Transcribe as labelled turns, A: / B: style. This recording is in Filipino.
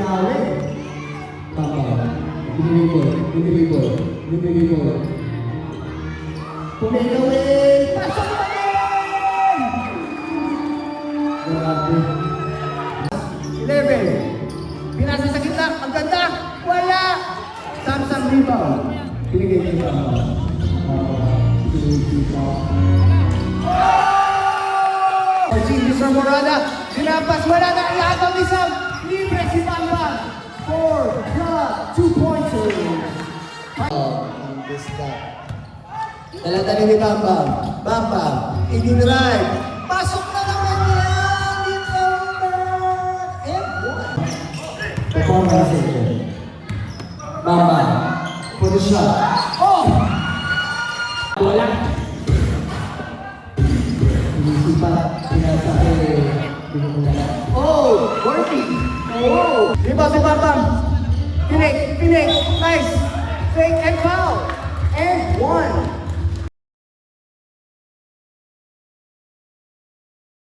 A: linawin. Tama. Binibigol. Pumigawin! Pasok pa rin! Grabe. 11. Pinasa sa gitna. Ang ganda. Wala! Samsung rebound. Pinigay niya si Morada. Pinapas. Wala na. Iataw ni Sam. Libre si Bambam. 4 2-pointer. Ang bista. Dala-dala ni Bambam. Bambam. I-drive. Pasok na naman yan. Dito na. F1. Performance center. Bambam. For the shot. Oh! Wala. Inisipan. Pinasake. Oh! Working. Oh! Rebound si Bambam. Pinik. Nice. Fake and foul. And 1.